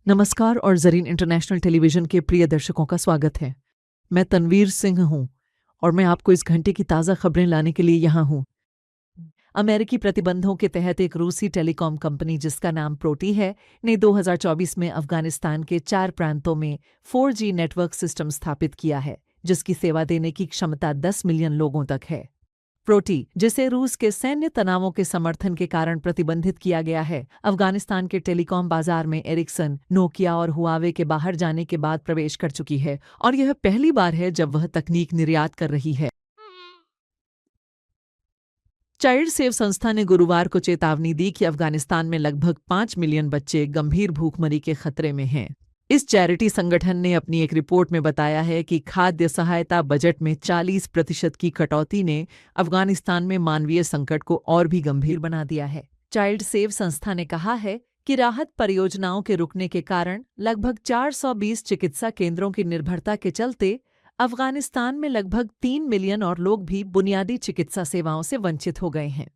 नमस्कार और Zareen international television के प्रिय दर्शकों का स्वागत है। मैं तनवीर सिंह हूं और मैं आपको इस घंटे की ताज़ा खबरें लाने के लिए यहाँ हूं। अमेरिकी प्रतिबंधों के तहत एक रूसी टेलीकॉम कंपनी जिसका नाम प्रोटी है ने 2024 में अफगानिस्तान के 4 प्रांतों में 4G नेटवर्क सिस्टम स्थापित किया है, जिसकी सेवा देने की क्षमता 10 मिलियन लोगों तक है। प्रोटी, जिसे रूस के सैन्य तनावों के समर्थन के कारण प्रतिबंधित किया गया है, अफगानिस्तान के टेलीकॉम बाजार में एरिक्सन, नोकिया और हुआवे के बाहर जाने के बाद प्रवेश कर चुकी है और यह पहली बार है जब वह तकनीक निर्यात कर रही है। चाइल्ड सेव संस्था ने गुरुवार को चेतावनी दी कि अफगानिस्तान में लगभग 5 मिलियन बच्चे गंभीर भूखमरी के खतरे में हैं। इस चैरिटी संगठन ने अपनी एक रिपोर्ट में बताया है कि खाद्य सहायता बजट में 40% की कटौती ने अफगानिस्तान में मानवीय संकट को और भी गंभीर बना दिया है। चाइल्ड सेव संस्था ने कहा है कि राहत परियोजनाओं के रुकने के कारण लगभग 420 चिकित्सा केंद्रों की निर्भरता के चलते अफगानिस्तान में लगभग 3 मिलियन और लोग भी बुनियादी चिकित्सा सेवाओं से वंचित हो गए हैं।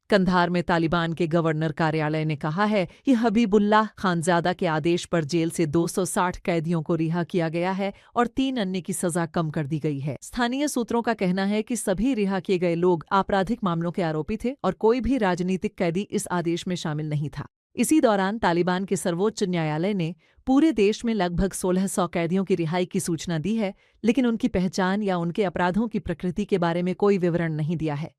कंधार में तालिबान के गवर्नर कार्यालय ने कहा है कि हबीबुल्लाह खानजादा के आदेश पर जेल से 260 कैदियों को रिहा किया गया है और 3 अन्य की सजा कम कर दी गई है। स्थानीय सूत्रों का कहना है कि सभी रिहा किए गए लोग आपराधिक मामलों के आरोपी थे और कोई भी राजनीतिक कैदी इस आदेश में शामिल नहीं था। इसी दौरान तालिबान के सर्वोच्च न्यायालय ने पूरे देश में लगभग 1600 कैदियों की रिहाई की सूचना दी है, लेकिन उनकी पहचान या उनके अपराधों की प्रकृति के बारे में कोई विवरण नहीं दिया है।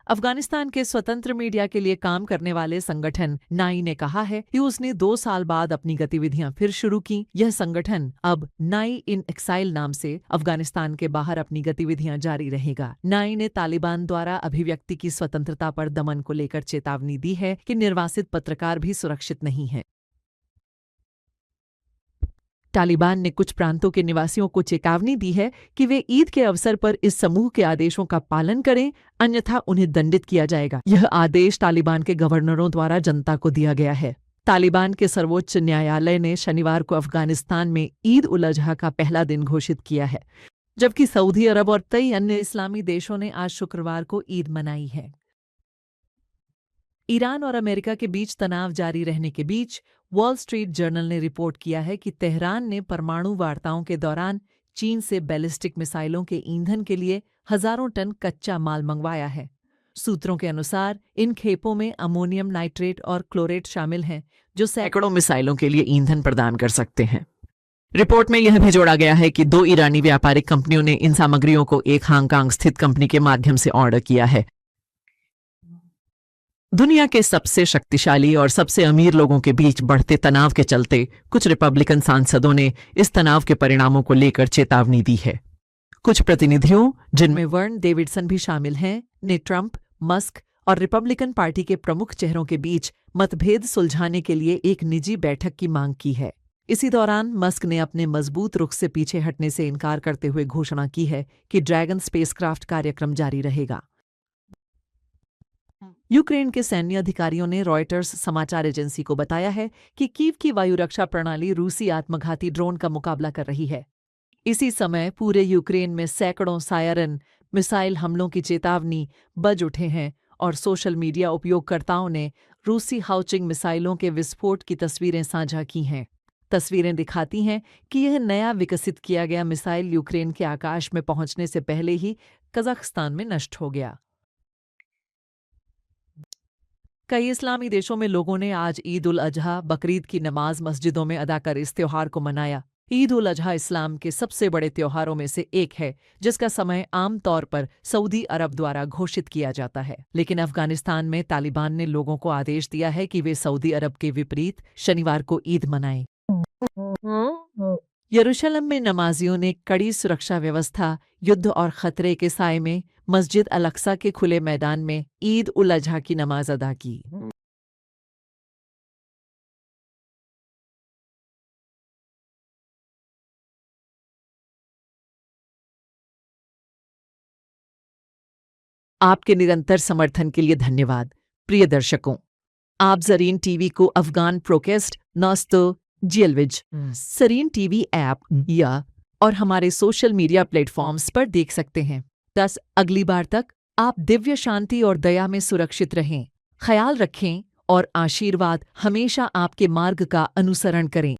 अफगानिस्तान के स्वतंत्र मीडिया के लिए काम करने वाले संगठन नाई ने कहा है कि उसने 2 साल बाद अपनी गतिविधियां फिर शुरू की। यह संगठन अब नाई इन एक्साइल नाम से अफगानिस्तान के बाहर अपनी गतिविधियां जारी रहेगा। नाई ने तालिबान द्वारा अभिव्यक्ति की स्वतंत्रता पर दमन को लेकर चेतावनी दी है कि निर्वासित पत्रकार भी सुरक्षित नहीं हैं। तालिबान ने कुछ प्रांतों के निवासियों को चेतावनी दी है कि वे ईद के अवसर पर इस समूह के आदेशों का पालन करें, अन्यथा उन्हें दंडित किया जाएगा। यह आदेश तालिबान के गवर्नरों द्वारा जनता को दिया गया है। तालिबान के सर्वोच्च न्यायालय ने शनिवार को अफगानिस्तान में ईद उल अजहा का पहला दिन घोषित किया है, जबकि सऊदी अरब और कई अन्य इस्लामी देशों ने आज शुक्रवार को ईद मनाई है। ईरान और अमेरिका के बीच तनाव जारी रहने के बीच वॉल स्ट्रीट जर्नल ने रिपोर्ट किया है कि तेहरान ने परमाणु वार्ताओं के दौरान चीन से बैलिस्टिक मिसाइलों के ईंधन के लिए हजारों टन कच्चा माल मंगवाया है। सूत्रों के अनुसार इन खेपों में अमोनियम नाइट्रेट और क्लोरेट शामिल हैं, जो सैकड़ों मिसाइलों के लिए ईंधन प्रदान कर सकते हैं। रिपोर्ट में यह भी जोड़ा गया है कि 2 ईरानी व्यापारिक कंपनियों ने इन सामग्रियों को एक हांगकांग स्थित कंपनी के माध्यम से ऑर्डर किया है। दुनिया के सबसे शक्तिशाली और सबसे अमीर लोगों के बीच बढ़ते तनाव के चलते कुछ रिपब्लिकन सांसदों ने इस तनाव के परिणामों को लेकर चेतावनी दी है। कुछ प्रतिनिधियों, जिनमें वर्न डेविडसन भी शामिल हैं, ने ट्रंप, मस्क और रिपब्लिकन पार्टी के प्रमुख चेहरों के बीच मतभेद सुलझाने के लिए एक निजी बैठक की मांग की है। इसी दौरान मस्क ने अपने मजबूत रुख से पीछे हटने से इनकार करते हुए घोषणा की है कि ड्रैगन स्पेसक्राफ्ट कार्यक्रम जारी रहेगा। यूक्रेन के सैन्य अधिकारियों ने रॉयटर्स समाचार एजेंसी को बताया है कि कीव की वायु रक्षा प्रणाली रूसी आत्मघाती ड्रोन का मुकाबला कर रही है। इसी समय पूरे यूक्रेन में सैकड़ों सायरन मिसाइल हमलों की चेतावनी बज उठे हैं और सोशल मीडिया उपयोगकर्ताओं ने रूसी हाउचिंग मिसाइलों के विस्फोट की तस्वीरें साझा की हैं। तस्वीरें दिखाती हैं कि यह नया विकसित किया गया मिसाइल यूक्रेन के आकाश में पहुंचने से पहले ही कजाकिस्तान में नष्ट हो गया। कई इस्लामी देशों में लोगों ने आज ईद उल अजहा बकरीद की नमाज मस्जिदों में अदा कर इस त्योहार को मनाया। ईद उल अजहा इस्लाम के सबसे बड़े त्योहारों में से एक है, जिसका समय आम तौर पर सऊदी अरब द्वारा घोषित किया जाता है। लेकिन अफगानिस्तान में तालिबान ने लोगों को आदेश दिया है कि वे सऊदी अरब के विपरीत शनिवार को ईद मनाएं। यरूशलेम में नमाजियों ने कड़ी सुरक्षा व्यवस्था, युद्ध और खतरे के साए में मस्जिद अल-अक्सा के खुले मैदान में ईद उल अजहा की नमाज अदा की। आपके निरंतर समर्थन के लिए धन्यवाद। प्रिय दर्शकों, आप ज़रीन टीवी को अफगान प्रोकेस्ट नस्तो जियलविज ज़रीन टीवी ऐप या और हमारे सोशल मीडिया प्लेटफॉर्म्स पर देख सकते हैं। अगली बार तक आप दिव्य शांति और दया में सुरक्षित रहें। ख्याल रखें और आशीर्वाद हमेशा आपके मार्ग का अनुसरण करें।